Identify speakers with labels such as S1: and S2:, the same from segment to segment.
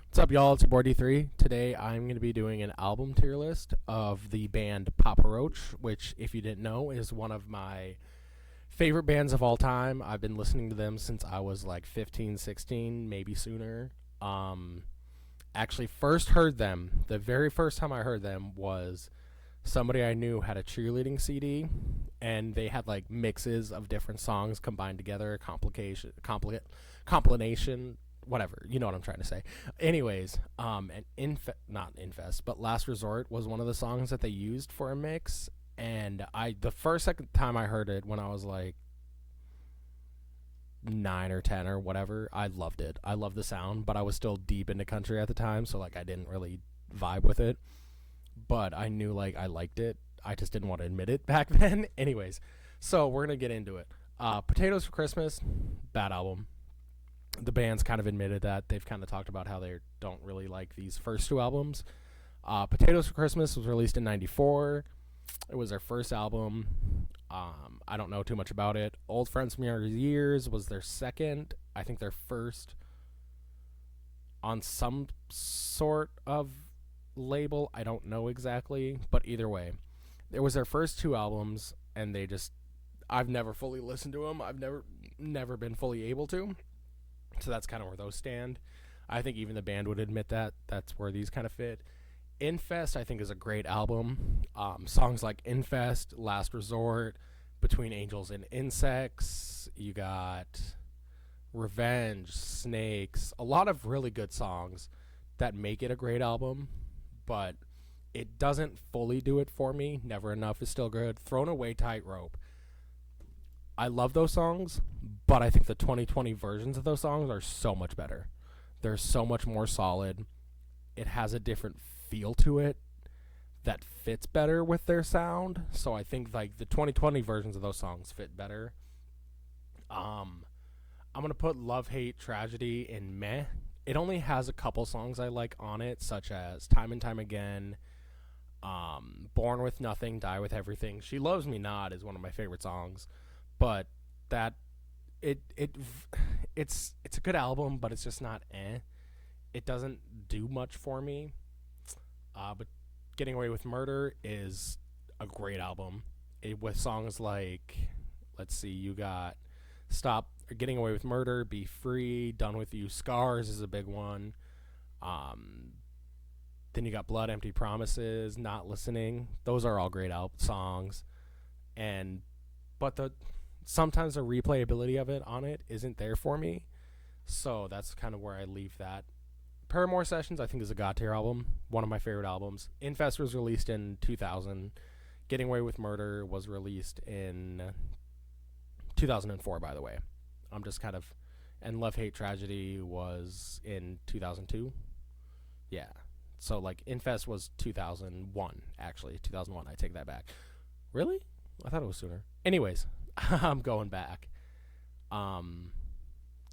S1: What's up, y'all? It's your boy D3. Today, I'm going to be doing an album tier list of the band Papa Roach, which, if you didn't know, is one of my favorite bands of all time. I've been listening to them since I was like 15, 16, maybe sooner. Um, Actually, first heard them, the very first time I heard them was somebody I knew had a cheerleading CD, and they had like mixes of different songs combined together, compilation, whatever. You know what I'm trying to say. Anyways, and not Infest, but Last Resort was one of the songs that they used for a mix, and the first second time I heard it when I was like 9 or 10 or whatever, I loved it. I loved the sound, but I was still deep into country at the time, so like I didn't really vibe with it, but I knew like I liked it. I just didn't want to admit it back then. Anyways, so we're gonna get into it. Potatoes for Christmas, bad album. The band's kind of admitted that. They've kind of talked about how they don't really like these first two albums. Potatoes for Christmas was released in '94. It was their first album. I don't know too much about it. Old Friends from Younger Years was their second. I think their first on some sort of label. I don't know exactly, but either way, it was their first two albums, and I've never fully listened to them. I've never been fully able to. So that's kind of where those stand. I think even the band would admit that that's where these kind of fit. Infest, I think, is a great album. Songs like Infest, Last Resort, Between Angels and Insects. You got Revenge, Snakes. A lot of really good songs that make it a great album, but it doesn't fully do it for me. Never Enough is still good. Thrown Away, Tightrope. I love those songs, but I think the 2020 versions of those songs are so much better. They're so much more solid. It has a different feel to it that fits better with their sound. So I think like the 2020 versions of those songs fit better. I'm gonna put Love, Hate, Tragedy in meh. It only has a couple songs I like on it, such as Time and Time Again, Born with Nothing, Die with Everything. She Loves Me Not is one of my favorite songs, but that it's a good album, but it's just not It doesn't do much for me. But Getting Away with Murder is a great album. With songs like, let's see, you got Getting Away with Murder, Be Free, Done with You, Scars is a big one. Then you got Blood, Empty Promises, Not Listening. Those are all great songs, and but sometimes the replayability of it on it isn't there for me. So that's kind of where I leave that. Paramore Sessions, I think, is a god tier album. One of my favorite albums. Infest was released in 2000. Getting Away with Murder was released in 2004, by the way. I'm just kind of... And Love, Hate, Tragedy was in 2002. Yeah. So, like, Infest was 2001, actually. 2001, I take that back. Really? I thought it was sooner. Anyways, I'm going back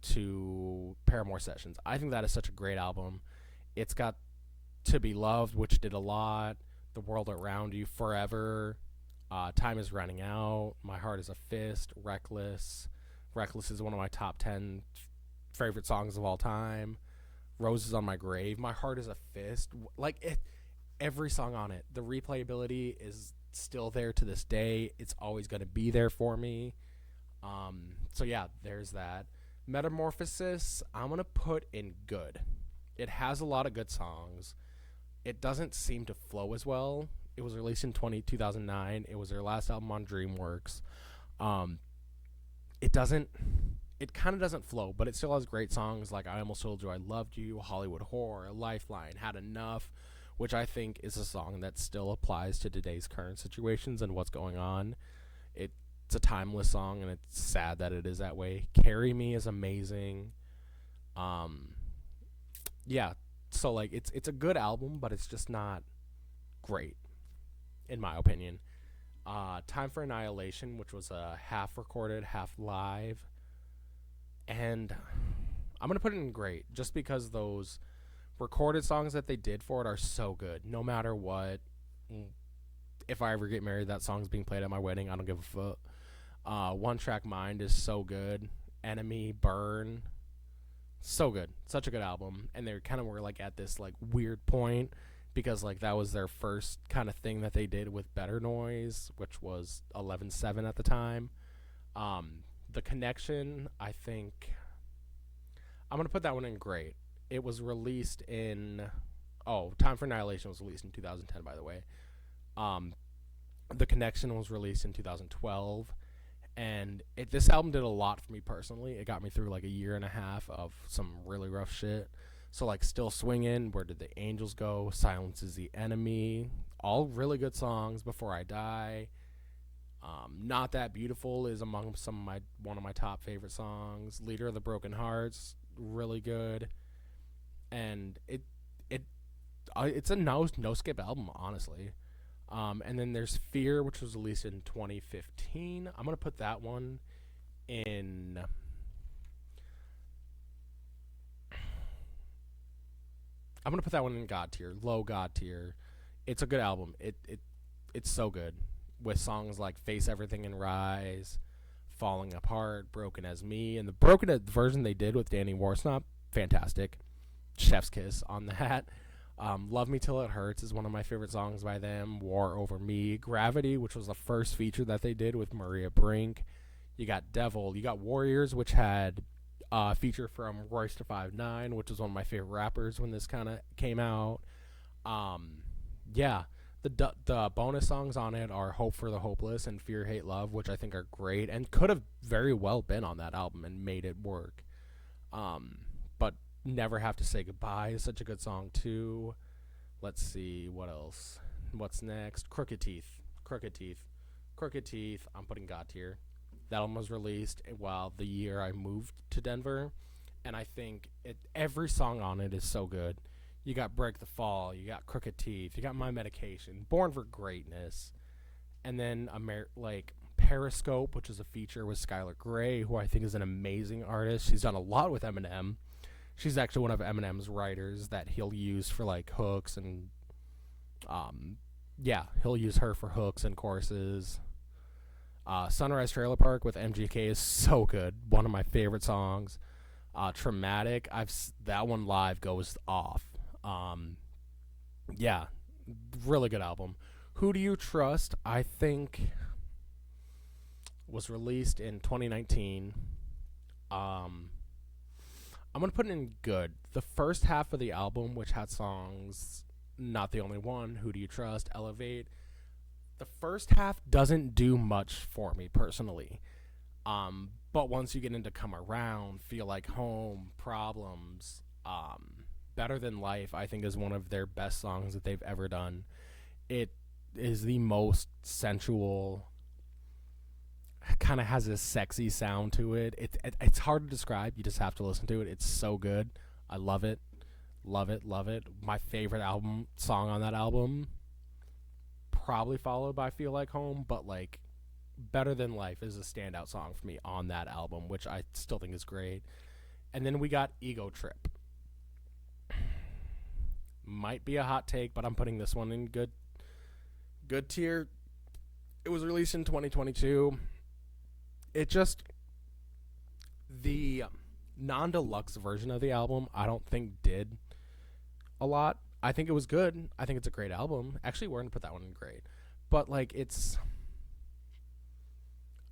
S1: to Paramore Sessions. I think that is such a great album. It's got To Be Loved, which did a lot, The World Around You, Forever, Time Is Running Out, My Heart Is a Fist, Reckless. Reckless is one of my top 10 favorite songs of all time. Roses on My Grave, My Heart Is a Fist. Every song on it, the replayability is still there to this day. It's always going to be there for me. So yeah, there's that. Metamorphosis, I'm going to put in good. It has a lot of good songs. It doesn't seem to flow as well. It was released in 2009. It was their last album on DreamWorks. It kind of doesn't flow, but it still has great songs like I Almost Told You I Loved You, Hollywood Horror, Lifeline, Had Enough, which I think is a song that still applies to today's current situations and what's going on. It's a timeless song, and it's sad that it is that way. Carry Me is amazing. Yeah, so like it's a good album, but it's just not great, in my opinion. Time for Annihilation, which was a half recorded, half live, and I'm gonna put it in great, just because those recorded songs that they did for it are so good. No matter what, if I ever get married, that song's being played at my wedding. I don't give a fuck. One Track Mind is so good. Enemy, Burn, So good, such a good album, and they kind of were like at this like weird point because like that was their first kind of thing that they did with Better Noise, which was 11/7 at the time. The Connection, I think I'm gonna put that one in great. It was released in Time for Annihilation was released in 2010, by the way. Um, the Connection was released in 2012, and this album did a lot for me personally. It got me through like a year and a half of some really rough shit. So like Still Swinging, Where Did the Angels Go, Silence Is the Enemy, all really good songs. Before I Die, Not That Beautiful is among some of my one of my top favorite songs. Leader of the Broken Hearts, really good, and it it's a no skip album, honestly. And then there's Fear, which was released in 2015. I'm gonna put that one in. I'm gonna put that one in God tier, low God tier. It's a good album. It's so good with songs like Face Everything and Rise, Falling Apart, Broken as Me, and the broken version they did with Danny Warsnop, fantastic. Chef's kiss on that. Love Me Till It Hurts is one of my favorite songs by them. War Over Me, Gravity, which was the first feature that they did with Maria Brink. You got Devil. You got Warriors, which had a feature from Royce to 5'9", which was one of my favorite rappers when this kind of came out. Yeah, the bonus songs on it are Hope for the Hopeless and Fear, Hate, Love, which I think are great and could have very well been on that album and made it work. But Never Have to Say Goodbye is such a good song too. Let's see what else. What's next? Crooked Teeth. Crooked Teeth. Crooked Teeth. I'm putting God tier. That album was released while the year I moved to Denver, and I think every song on it is so good. You got Break the Fall. You got Crooked Teeth. You got My Medication. Born for Greatness, and then like Periscope, which is a feature with Skylar Grey, who I think is an amazing artist. She's done a lot with Eminem. She's actually one of Eminem's writers that he'll use for like hooks and he'll use her for hooks and choruses. Sunrise Trailer Park with MGK is so good. One of my favorite songs. Traumatic. That one live goes off. Yeah, really good album. Who Do You Trust? I think was released in 2019. I'm going to put it in good. The first half of the album, which had songs Not the Only One, Who Do You Trust, Elevate, the first half doesn't do much for me personally. But once you get into Come Around, Feel Like Home, Problems, Better Than Life, I think is one of their best songs that they've ever done. It is the most sensual, kind of has a sexy sound to it. It's hard to describe. You just have to listen to it. It's so good. I love it. Love it. Love it. My favorite song on that album, probably followed by Feel Like Home, but like Better Than Life is a standout song for me on that album, which I still think is great. And then we got Ego Trip. Might be a hot take, but I'm putting this one in good tier. It was released in 2022. It just, the non-deluxe version of the album I don't think did a lot. I think it was good. I think it's a great album. Actually, we're going to put that one in great. But like,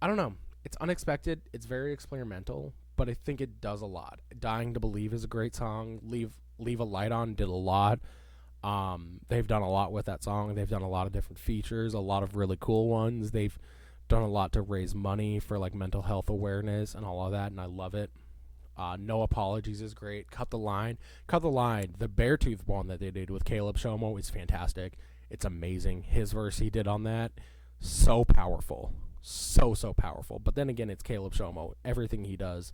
S1: I don't know. It's unexpected. It's very experimental, but I think it does a lot. Dying to Believe is a great song. Leave a Light On did a lot. They've done a lot with that song. They've done a lot of different features, a lot of really cool ones. They've done a lot to raise money for like mental health awareness and all of that, and I love it. No Apologies is great. Cut the Line. The Beartooth one that they did with Caleb Shomo is fantastic. It's amazing. His verse he did on that, so powerful. So powerful. But then again, it's Caleb Shomo. Everything he does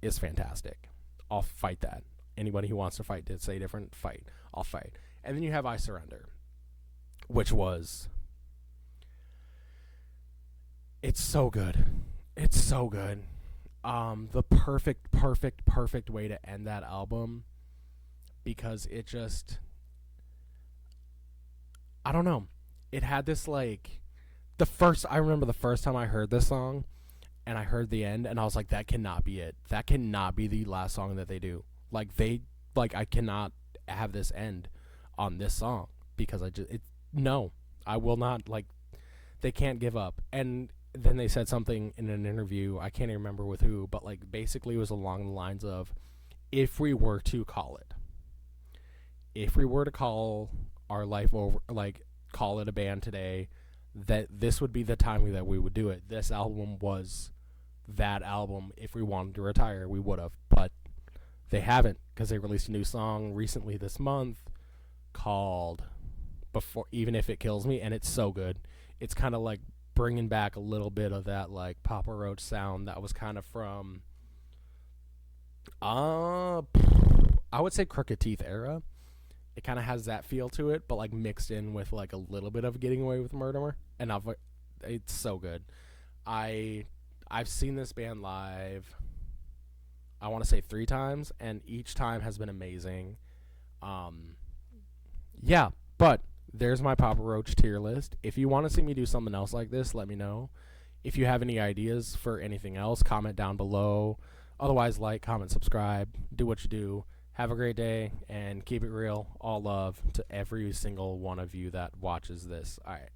S1: is fantastic. I'll fight that. Anybody who wants to fight to say different, fight. I'll fight. And then you have I Surrender, which was... It's so good. It's so good. The perfect way to end that album, because it just... I don't know. It had this like... I remember the first time I heard this song, and I heard the end, and I was like, that cannot be it. That cannot be the last song that they do. Like I cannot have this end on this song because no, I will not. Like, they can't give up. And then they said something in an interview, I can't even remember with who, but like basically it was along the lines of, if we were to call it, if we were to call our life over, like call it a band today, that this would be the time that we would do it. This album was that album. If we wanted to retire, we would have, but they haven't, because they released a new song recently this month called Before Even If It Kills Me, and it's so good. It's kind of like bringing back a little bit of that like Papa Roach sound that was kind of from I would say Crooked Teeth era. It kind of has that feel to it, but like mixed in with like a little bit of Getting Away with Murder, and it's so good. I've seen this band live, I want to say 3 times, and each time has been amazing. Yeah, but there's my Papa Roach tier list. If you want to see me do something else like this, let me know. If you have any ideas for anything else, comment down below. Otherwise, like, comment, subscribe, do what you do. Have a great day, and keep it real. All love to every single one of you that watches this. All right.